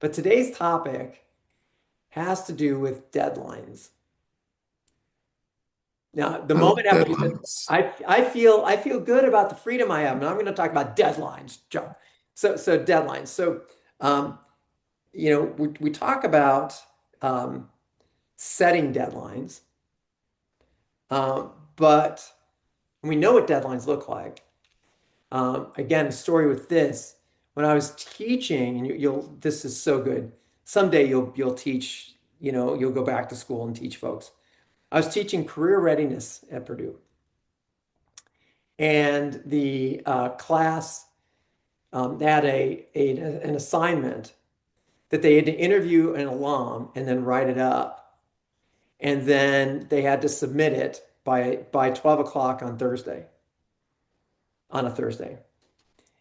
But today's topic has to do with deadlines. Now, the Oh, moment after you said, deadlines. I feel good about the freedom I have, and I'm going to talk about deadlines, Joe. So deadlines. So um, we talk about um, setting deadlines, but we know what deadlines look like. Again, a story with this. When I was teaching, and you'll this is so good. Someday you'll teach, you'll go back to school and teach folks. I was teaching career readiness at Purdue, and the class they had an assignment that they had to interview an alum and then write it up, and then they had to submit it by 12 o'clock on a Thursday.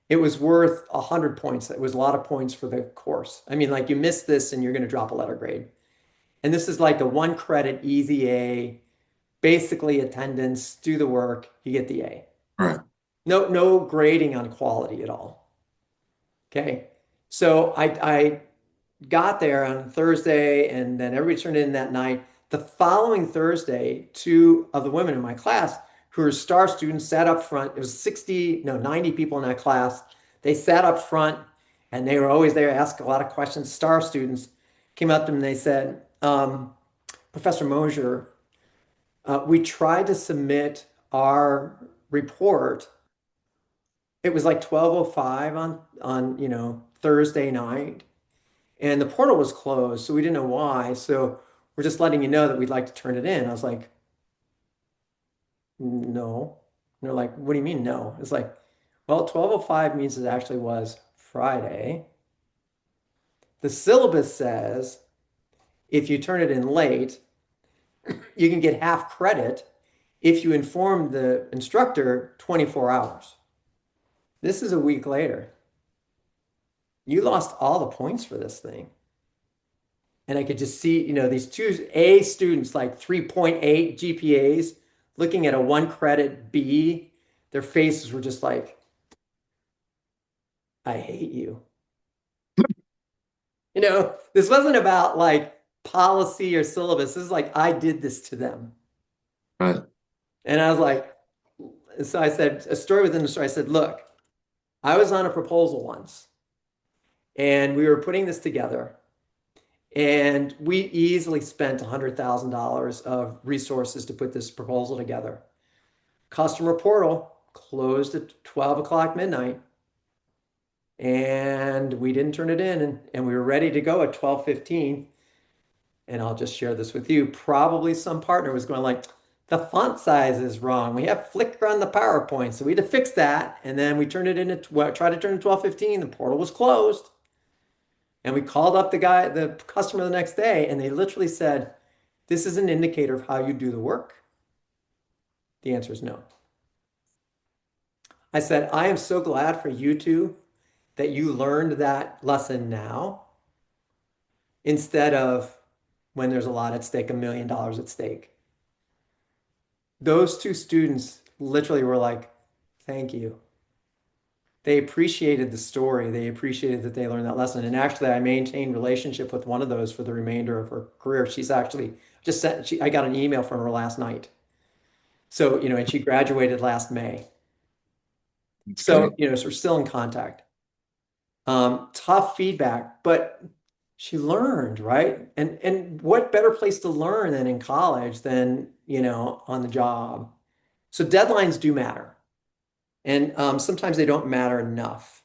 It was worth 100 points. It was a lot of points for the course. I mean, like you miss this and you're going to drop a letter grade. And this is like a one credit easy A, basically attendance, do the work, you get the A. Right. No grading on quality at all. Okay. So I got there on Thursday and then everybody turned in that night. The following Thursday, two of the women in my class who were star students sat up front. It was 60, no, 90 people in that class. They sat up front and they were always there, asked a lot of questions. Star students came up to them and they said, Professor Mosher, we tried to submit our report. It was like 12:05 on Thursday night. And the portal was closed, so we didn't know why. So we're just letting you know that we'd like to turn it in. I was like, no. And they're like, what do you mean no? It's like, well, 12:05 means it actually was Friday. The syllabus says if you turn it in late, you can get half credit if you inform the instructor 24 hours. This is a week later. You lost all the points for this thing. And I could just see, these two A students, like 3.8 GPAs, looking at a one credit B. Their faces were just like, I hate you. This wasn't about like policy or syllabus. This is like, I did this to them. Right. And I was like, so I said, a story within the story. I said, look, I was on a proposal once and we were putting this together. And we easily spent $100,000 of resources to put this proposal together. Customer portal closed at 12 o'clock midnight, and we didn't turn it in, and we were ready to go at 12:15. And I'll just share this with you. Probably some partner was going like, the font size is wrong. We have flicker on the PowerPoint. So we had to fix that. And then we turned it in at, well, tried to turn it 12:15. The portal was closed. And we called up the customer the next day, and they literally said, this is an indicator of how you do the work. The answer is no. I said, I am so glad for you two that you learned that lesson now instead of when there's a lot at stake, $1 million at stake. Those two students literally were like, thank you. They appreciated the story. They appreciated that they learned that lesson. And actually, I maintained relationship with one of those for the remainder of her career. She's actually just sent, I got an email from her last night. So, and she graduated last May. That's So, great. so we're still in contact. Tough feedback, but she learned, right? And what better place to learn than in college than, on the job. So deadlines do matter. And sometimes they don't matter enough.